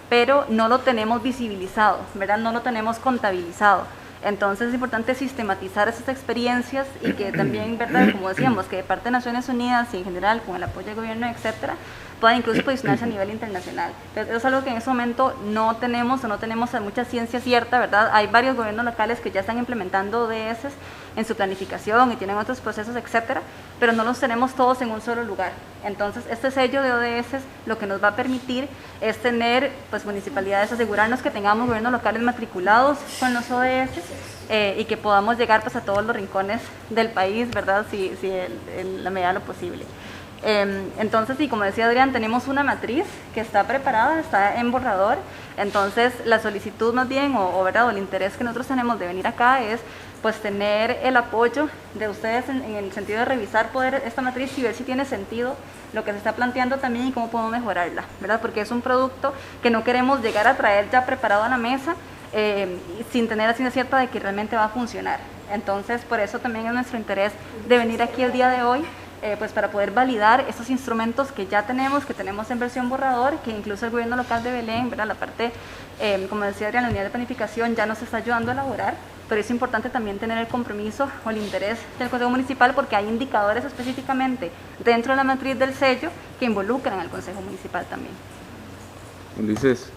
pero no lo tenemos visibilizado, ¿verdad? No lo tenemos contabilizado. Entonces es importante sistematizar esas experiencias y que también, ¿verdad? Como decíamos, que de parte de Naciones Unidas y en general con el apoyo del gobierno, etcétera, pueda incluso posicionarse a nivel internacional. Entonces, es algo que en ese momento no tenemos mucha ciencia cierta, ¿verdad? Hay varios gobiernos locales que ya están implementando ODS en su planificación y tienen otros procesos, etcétera, pero no los tenemos todos en un solo lugar. Entonces, este sello de ODS lo que nos va a permitir es tener, pues, municipalidades, asegurarnos que tengamos gobiernos locales matriculados con los ODS y que podamos llegar, pues, a todos los rincones del país, ¿verdad? Si en la medida de lo posible. Entonces, sí, como decía Adrián, tenemos una matriz que está preparada, está en borrador. Entonces, la solicitud más bien, ¿verdad? O el interés que nosotros tenemos de venir acá es, pues, tener el apoyo de ustedes en el sentido de revisar esta matriz y ver si tiene sentido lo que se está planteando también y cómo podemos mejorarla, ¿verdad? Porque es un producto que no queremos llegar a traer ya preparado a la mesa sin tener la ciencia cierta de que realmente va a funcionar. Entonces, por eso también es nuestro interés de venir aquí el día de hoy, pues para poder validar esos instrumentos que ya tenemos, que tenemos en versión borrador, que incluso el gobierno local de Belén, ¿verdad? La parte, como decía Adrián, la unidad de planificación ya nos está ayudando a elaborar, pero es importante también tener el compromiso o el interés del Consejo Municipal porque hay indicadores específicamente dentro de la matriz del sello que involucran al Consejo Municipal también. Ulises.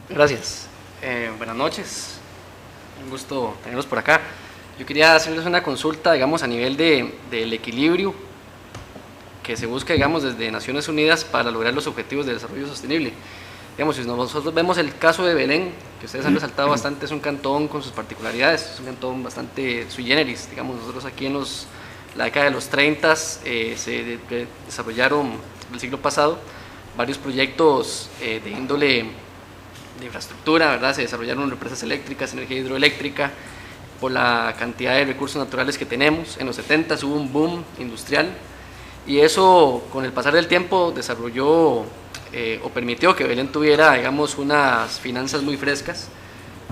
Gracias. Buenas noches. un gusto tenerlos por acá. Yo quería hacerles una consulta, digamos, a nivel del equilibrio que se busca, digamos, desde Naciones Unidas para lograr los objetivos de desarrollo sostenible. Digamos, si nosotros vemos el caso de Belén, que ustedes han resaltado bastante, es un cantón con sus particularidades, es un cantón bastante sui generis. Digamos, nosotros aquí en la década de los 30 se desarrollaron, el siglo pasado, varios proyectos de índole de infraestructura, ¿verdad? Se desarrollaron represas eléctricas, energía hidroeléctrica, por la cantidad de recursos naturales que tenemos. En los 70 hubo un boom industrial y eso con el pasar del tiempo desarrolló o permitió que Belén tuviera, digamos, unas finanzas muy frescas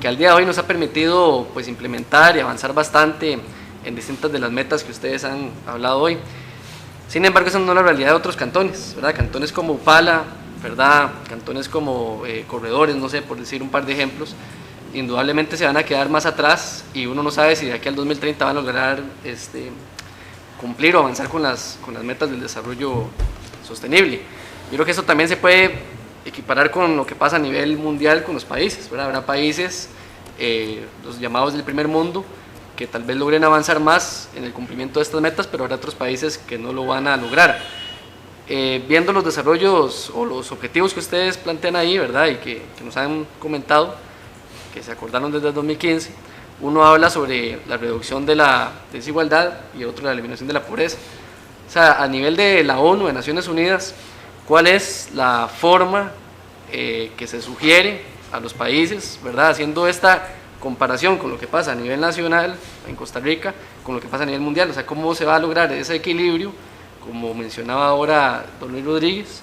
que al día de hoy nos ha permitido pues implementar y avanzar bastante en distintas de las metas que ustedes han hablado hoy. Sin embargo, esa no es la realidad de otros cantones, ¿verdad? Cantones como Upala, ¿verdad? Cantones como Corredores, no sé, por decir un par de ejemplos, indudablemente se van a quedar más atrás y uno no sabe si de aquí al 2030 van a lograr cumplir o avanzar con las metas del desarrollo sostenible. Yo creo que eso también se puede equiparar con lo que pasa a nivel mundial con los países, ¿verdad? Habrá países, los llamados del primer mundo, que tal vez logren avanzar más en el cumplimiento de estas metas, pero habrá otros países que no lo van a lograr. Viendo los desarrollos o los objetivos que ustedes plantean ahí, ¿verdad? Y que nos han comentado, que se acordaron desde el 2015, uno habla sobre la reducción de la desigualdad y otro la eliminación de la pobreza. O sea, a nivel de la ONU, de Naciones Unidas, ¿cuál es la forma que se sugiere a los países, ¿verdad? Haciendo esta comparación con lo que pasa a nivel nacional en Costa Rica, con lo que pasa a nivel mundial, o sea, cómo se va a lograr ese equilibrio, como mencionaba ahora don Luis Rodríguez,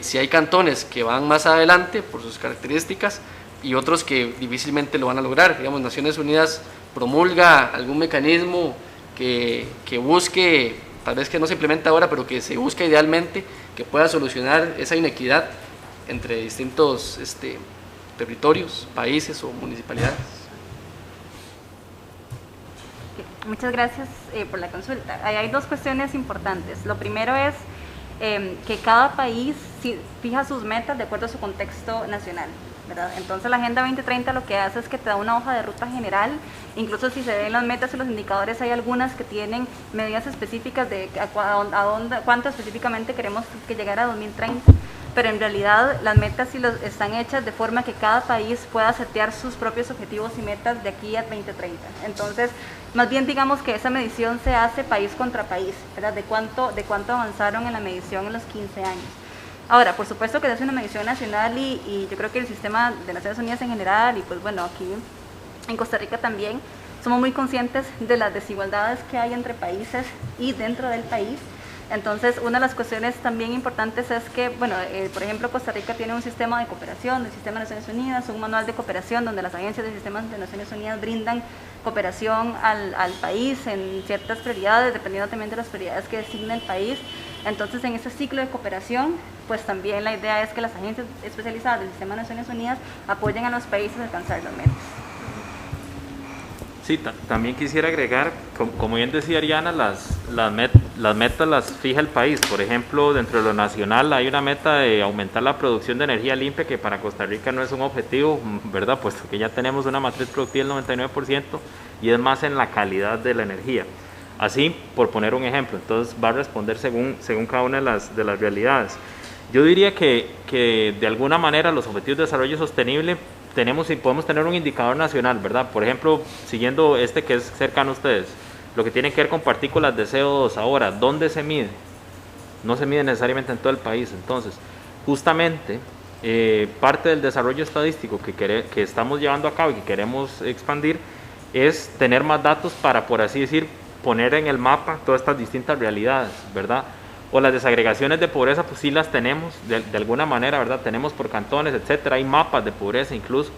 si hay cantones que van más adelante por sus características y otros que difícilmente lo van a lograr. Digamos, Naciones Unidas promulga algún mecanismo que busque, tal vez que no se implementa ahora, pero que se busca idealmente, que pueda solucionar esa inequidad entre distintos territorios, países o municipalidades. Muchas gracias por la consulta. Hay dos cuestiones importantes. Lo primero es que cada país fija sus metas de acuerdo a su contexto nacional, ¿verdad? Entonces la Agenda 2030 lo que hace es que te da una hoja de ruta general, incluso si se ven las metas y los indicadores, hay algunas que tienen medidas específicas de cuánto específicamente queremos que llegara a 2030, pero en realidad las metas están hechas de forma que cada país pueda setear sus propios objetivos y metas de aquí a 2030. Entonces, más bien digamos que esa medición se hace país contra país, ¿verdad? De cuánto avanzaron en la medición en los 15 años. Ahora, por supuesto que es una medición nacional y yo creo que el sistema de Naciones Unidas en general y pues bueno, aquí en Costa Rica también somos muy conscientes de las desigualdades que hay entre países y dentro del país. Entonces, una de las cuestiones también importantes es que, bueno, por ejemplo, Costa Rica tiene un sistema de cooperación del Sistema de Naciones Unidas, un manual de cooperación donde las agencias del Sistema de Naciones Unidas brindan cooperación al país en ciertas prioridades, dependiendo también de las prioridades que designa el país. Entonces, en ese ciclo de cooperación, pues también la idea es que las agencias especializadas del Sistema de Naciones Unidas apoyen a los países a alcanzar las metas. Sí, también quisiera agregar, como bien decía Ariana, las metas las fija el país. Por ejemplo, dentro de lo nacional hay una meta de aumentar la producción de energía limpia, que para Costa Rica no es un objetivo, ¿verdad? Puesto que ya tenemos una matriz productiva del 99% y es más en la calidad de la energía. Así, por poner un ejemplo, entonces va a responder según cada una de las realidades. Yo diría que de alguna manera los objetivos de desarrollo sostenible podemos tener un indicador nacional, ¿verdad? Por ejemplo, siguiendo que es cercano a ustedes, lo que tiene que ver con partículas de CO2 ahora, ¿dónde se mide? No se mide necesariamente en todo el país. Entonces, justamente, parte del desarrollo estadístico que estamos llevando a cabo y que queremos expandir es tener más datos para, por así decir, poner en el mapa todas estas distintas realidades, ¿verdad? O las desagregaciones de pobreza, pues sí las tenemos de alguna manera, ¿verdad? Tenemos por cantones, etcétera, hay mapas de pobreza incluso,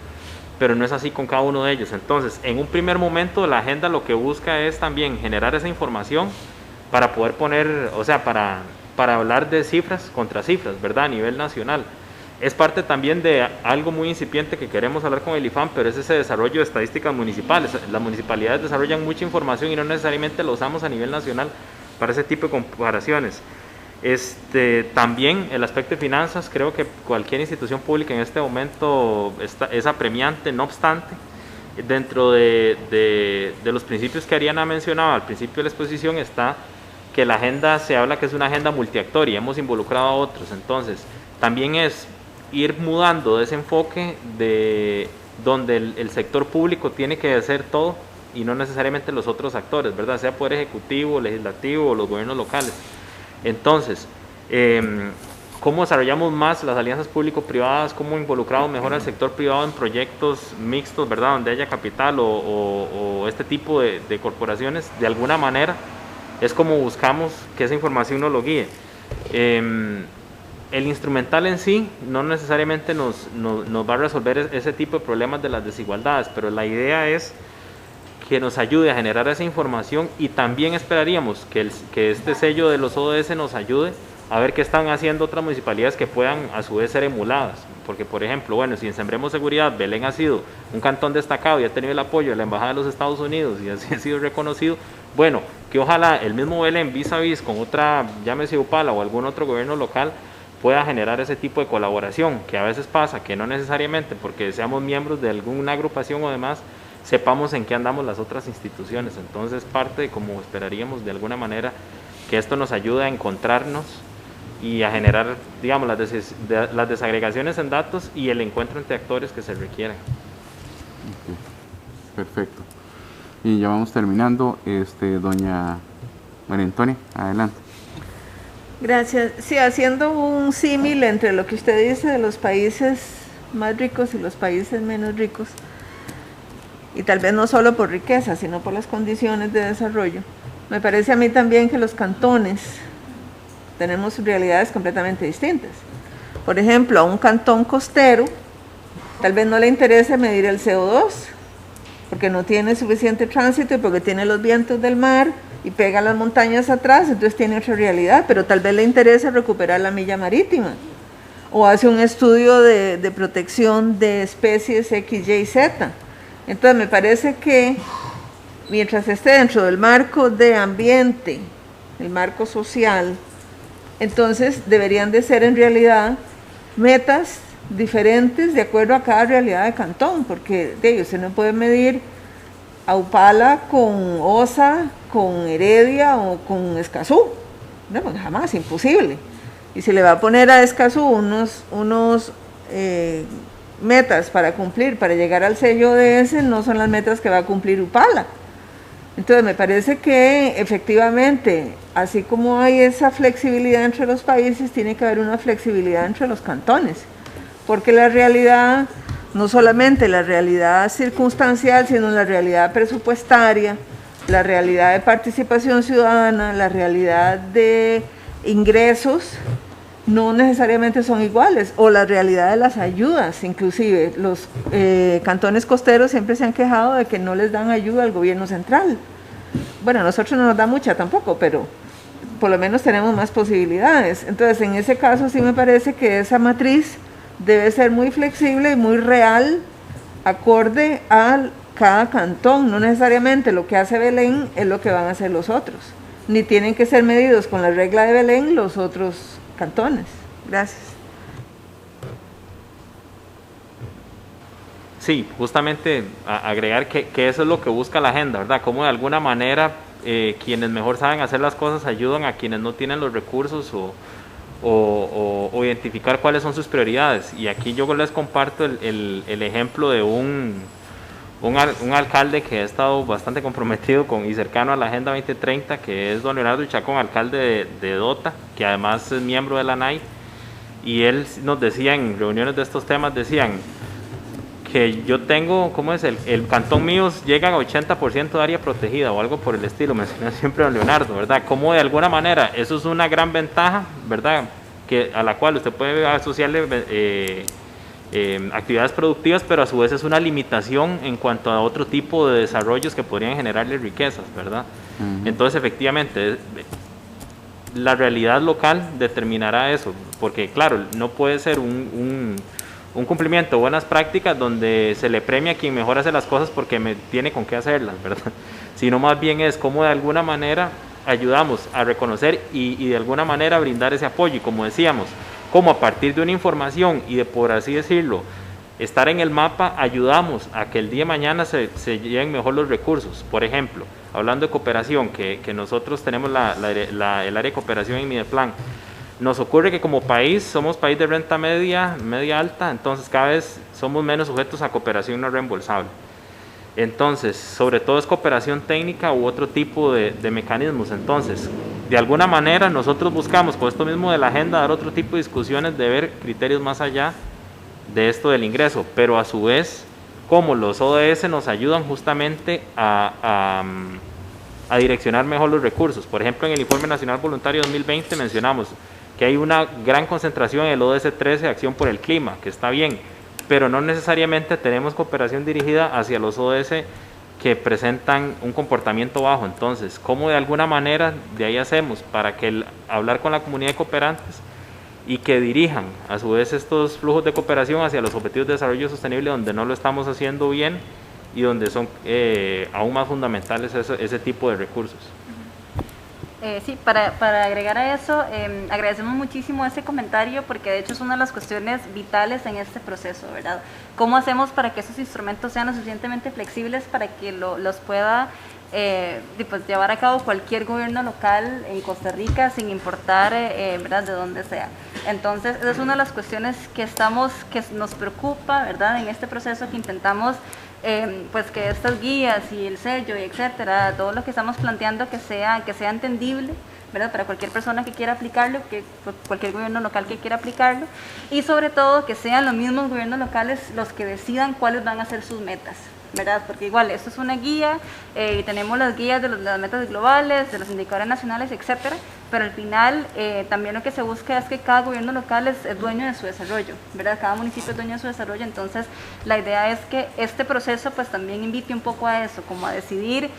pero no es así con cada uno de ellos. Entonces, en un primer momento, la agenda lo que busca es también generar esa información para poder poner, o sea, para hablar de cifras contra cifras, ¿verdad? A nivel nacional. Es parte también de algo muy incipiente que queremos hablar con el IFAM, pero es ese desarrollo de estadísticas municipales. Las municipalidades desarrollan mucha información y no necesariamente lo usamos a nivel nacional para ese tipo de comparaciones. También el aspecto de finanzas, creo que cualquier institución pública en este momento es apremiante, no obstante, dentro de los principios que Ariana mencionaba al principio de la exposición está que la agenda, se habla que es una agenda multiactor y hemos involucrado a otros, entonces también es ir mudando de ese enfoque de donde el sector público tiene que hacer todo y no necesariamente los otros actores, ¿verdad? Sea poder ejecutivo, legislativo o los gobiernos locales. Entonces, ¿cómo desarrollamos más las alianzas público-privadas? ¿Cómo involucramos mejor al sector privado en proyectos mixtos, ¿verdad? Donde haya capital o este tipo de corporaciones, de alguna manera, es como buscamos que esa información nos lo guíe. El instrumental en sí no necesariamente nos va a resolver ese tipo de problemas de las desigualdades, pero la idea es que nos ayude a generar esa información y también esperaríamos que este sello de los ODS nos ayude a ver qué están haciendo otras municipalidades que puedan a su vez ser emuladas, porque por ejemplo, bueno, si en Sembremos Seguridad Belén ha sido un cantón destacado y ha tenido el apoyo de la Embajada de los Estados Unidos y así ha sido reconocido, bueno, que ojalá el mismo Belén vis a vis con otra, llámese Upala o algún otro gobierno local, pueda generar ese tipo de colaboración, que a veces pasa, que no necesariamente porque seamos miembros de alguna agrupación o demás, sepamos en qué andamos las otras instituciones. Entonces parte de como esperaríamos de alguna manera que esto nos ayude a encontrarnos y a generar, digamos, las desagregaciones en datos y el encuentro entre actores que se requieran. Okay. Perfecto. Y ya vamos terminando. Doña María Antonia, adelante. Gracias. Sí, haciendo un símil entre lo que usted dice de los países más ricos y los países menos ricos, y tal vez no solo por riqueza, sino por las condiciones de desarrollo, me parece a mí también que los cantones tenemos realidades completamente distintas. Por ejemplo, a un cantón costero tal vez no le interese medir el CO2, porque no tiene suficiente tránsito y porque tiene los vientos del mar y pega las montañas atrás, entonces tiene otra realidad, pero tal vez le interesa recuperar la milla marítima, o hace un estudio de protección de especies X, Y, Z. Entonces me parece que mientras esté dentro del marco de ambiente, el marco social, entonces deberían de ser en realidad metas diferentes de acuerdo a cada realidad de cantón, porque usted no puede medir a Upala con Osa, con Heredia o con Escazú, no, pues jamás, imposible. Y si le va a poner a Escazú unos metas para cumplir, para llegar al sello ODS, no son las metas que va a cumplir Upala. Entonces me parece que efectivamente, así como hay esa flexibilidad entre los países, tiene que haber una flexibilidad entre los cantones, porque la realidad, no solamente la realidad circunstancial, sino la realidad presupuestaria, la realidad de participación ciudadana, la realidad de ingresos, no necesariamente son iguales, o la realidad de las ayudas, inclusive los cantones costeros siempre se han quejado de que no les dan ayuda al gobierno central. Bueno, a nosotros no nos da mucha tampoco, pero por lo menos tenemos más posibilidades. Entonces, en ese caso sí me parece que esa matriz debe ser muy flexible y muy real, acorde a cada cantón. No necesariamente lo que hace Belén es lo que van a hacer los otros, ni tienen que ser medidos con la regla de Belén los otros cantones. Gracias. Sí, justamente agregar que eso es lo que busca la agenda, ¿verdad? Cómo de alguna manera quienes mejor saben hacer las cosas ayudan a quienes no tienen los recursos o identificar cuáles son sus prioridades. Y aquí yo les comparto el ejemplo de un alcalde que ha estado bastante comprometido y cercano a la Agenda 2030, que es don Leonardo Chacón, alcalde de Dota, que además es miembro de la NAI, y él nos decía en reuniones de estos temas, decían que yo tengo, ¿cómo es? El cantón mío llega a 80% de área protegida o algo por el estilo, menciona siempre don Leonardo, ¿verdad? Como de alguna manera eso es una gran ventaja, ¿verdad? A la cual usted puede asociarle actividades productivas, pero a su vez es una limitación en cuanto a otro tipo de desarrollos que podrían generarle riquezas, ¿verdad? Entonces, efectivamente, la realidad local determinará eso, porque claro, no puede ser un cumplimiento de buenas prácticas donde se le premia a quien mejor hace las cosas porque tiene con qué hacerlas, ¿verdad? Sino más bien es cómo de alguna manera ayudamos a reconocer y de alguna manera brindar ese apoyo, y como decíamos, como a partir de una información y de, por así decirlo, estar en el mapa ayudamos a que el día de mañana se lleguen mejor los recursos. Por ejemplo, hablando de cooperación, que nosotros tenemos el área de cooperación en Mideplan, nos ocurre que como país somos país de renta media alta, entonces cada vez somos menos sujetos a cooperación no reembolsable. Entonces, sobre todo es cooperación técnica u otro tipo de mecanismos. Entonces, de alguna manera nosotros buscamos con esto mismo de la agenda dar otro tipo de discusiones, de ver criterios más allá de esto del ingreso, pero a su vez, como los ODS nos ayudan justamente a direccionar mejor los recursos. Por ejemplo, en el Informe Nacional Voluntario 2020 mencionamos que hay una gran concentración en el ODS 13, Acción por el Clima, que está bien, pero no necesariamente tenemos cooperación dirigida hacia los ODS que presentan un comportamiento bajo. Entonces, ¿cómo de alguna manera de ahí hacemos para que hablar con la comunidad de cooperantes y que dirijan a su vez estos flujos de cooperación hacia los objetivos de desarrollo sostenible donde no lo estamos haciendo bien y donde son aún más fundamentales ese tipo de recursos? Sí, para agregar a eso, agradecemos muchísimo ese comentario porque de hecho es una de las cuestiones vitales en este proceso, ¿verdad? ¿Cómo hacemos para que esos instrumentos sean lo suficientemente flexibles para que los pueda pues, llevar a cabo cualquier gobierno local en Costa Rica sin importar ¿verdad? De dónde sea? Entonces, esa es una de las cuestiones que nos preocupa, ¿verdad? En este proceso que intentamos pues que estas guías y el sello y etcétera, todo lo que estamos planteando que sea entendible, ¿verdad? Para cualquier persona que quiera aplicarlo, cualquier gobierno local que quiera aplicarlo, y sobre todo que sean los mismos gobiernos locales los que decidan cuáles van a ser sus metas, ¿verdad? Porque igual esto es una guía y tenemos las guías de las metas globales, de los indicadores nacionales, etcétera, pero al final también lo que se busca es que cada gobierno local es dueño de su desarrollo, ¿verdad? Cada municipio es dueño de su desarrollo, entonces la idea es que este proceso pues también invite un poco a eso, como a decidir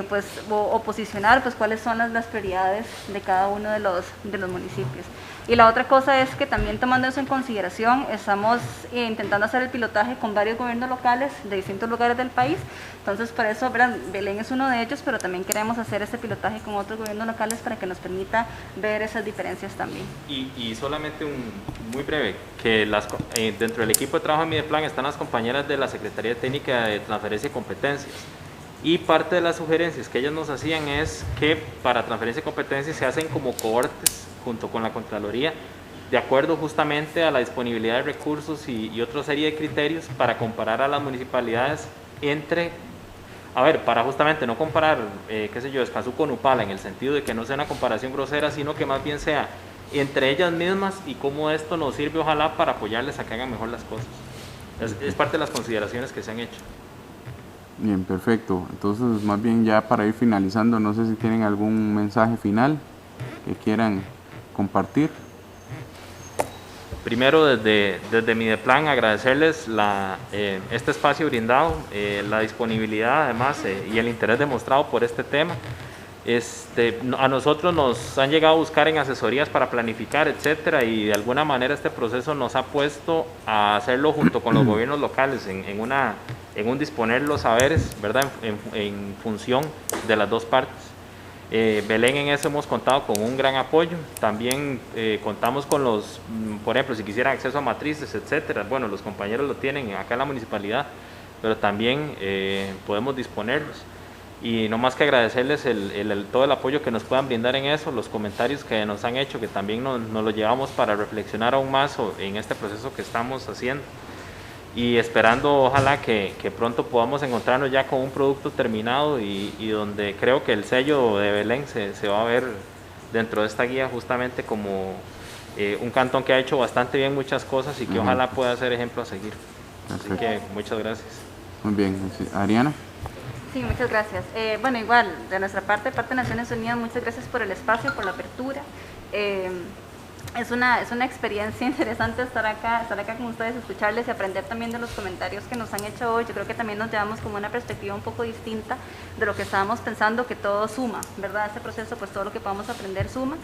pues, o posicionar pues cuáles son las prioridades de cada uno de los municipios. Y la otra cosa es que también tomando eso en consideración, estamos intentando hacer el pilotaje con varios gobiernos locales de distintos lugares del país. Entonces, por eso, ¿verdad? Belén es uno de ellos, pero también queremos hacer ese pilotaje con otros gobiernos locales para que nos permita ver esas diferencias también. Y solamente muy breve, que dentro del equipo de trabajo de Mideplan están las compañeras de la Secretaría Técnica de Transferencia y Competencias. Y parte de las sugerencias que ellas nos hacían es que para transferencia de competencias se hacen como cohortes junto con la Contraloría, de acuerdo justamente a la disponibilidad de recursos y otra serie de criterios para comparar a las municipalidades para justamente no comparar, Escazú con Upala, en el sentido de que no sea una comparación grosera, sino que más bien sea entre ellas mismas y cómo esto nos sirve ojalá para apoyarles a que hagan mejor las cosas. Es parte de las consideraciones que se han hecho. Bien, perfecto. Entonces, más bien ya para ir finalizando, no sé si tienen algún mensaje final que quieran compartir. Primero, desde Mideplan, agradecerles este espacio brindado, la disponibilidad además y el interés demostrado por este tema. A nosotros nos han llegado a buscar en asesorías para planificar, etcétera, y de alguna manera este proceso nos ha puesto a hacerlo junto con los gobiernos locales en un disponer los saberes, ¿verdad? En función de las dos partes. Belén, en eso hemos contado con un gran apoyo. También contamos con por ejemplo, si quisieran acceso a matrices, etcétera, bueno, los compañeros lo tienen acá en la municipalidad, pero también podemos disponerlos. Y no más que agradecerles todo el apoyo que nos puedan brindar en eso, los comentarios que nos han hecho, que también nos lo llevamos para reflexionar aún más en este proceso que estamos haciendo. Y esperando ojalá que pronto podamos encontrarnos ya con un producto terminado y donde creo que el sello de Belén se va a ver dentro de esta guía justamente como un cantón que ha hecho bastante bien muchas cosas y que ojalá pueda ser ejemplo a seguir. Perfecto. Así que muchas gracias. Muy bien. Ariana. Sí, muchas gracias. Bueno, igual, de nuestra parte de Naciones Unidas, muchas gracias por el espacio, por la apertura. Es una experiencia interesante estar acá con ustedes, escucharles y aprender también de los comentarios que nos han hecho hoy. Yo creo que también nos llevamos como una perspectiva un poco distinta de lo que estábamos pensando, que todo suma, ¿verdad? Este proceso, pues todo lo que podamos aprender suma.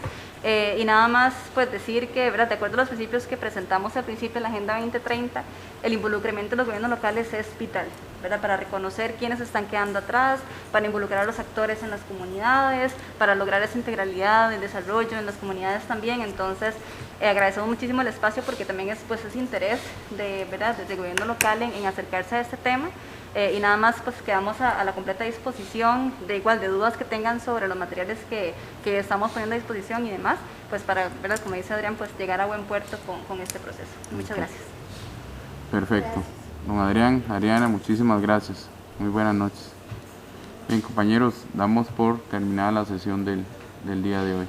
Y nada más, pues decir que, ¿verdad? De acuerdo a los principios que presentamos al principio de la Agenda 2030, el involucramiento de los gobiernos locales es vital. ¿verdad? Para reconocer quiénes están quedando atrás, para involucrar a los actores en las comunidades, para lograr esa integralidad, el desarrollo en las comunidades también. Entonces, agradecemos muchísimo el espacio porque también es pues ese interés de, ¿verdad?, desde el gobierno local en acercarse a este tema. Y nada más pues quedamos a la completa disposición de dudas que tengan sobre los materiales que estamos poniendo a disposición y demás, pues para, ¿verdad?, como dice Adrián, pues llegar a buen puerto con este proceso. Muchas gracias. Perfecto. Don Adrián, Ariana, muchísimas gracias. Muy buenas noches. Bien, compañeros, damos por terminada la sesión del día de hoy.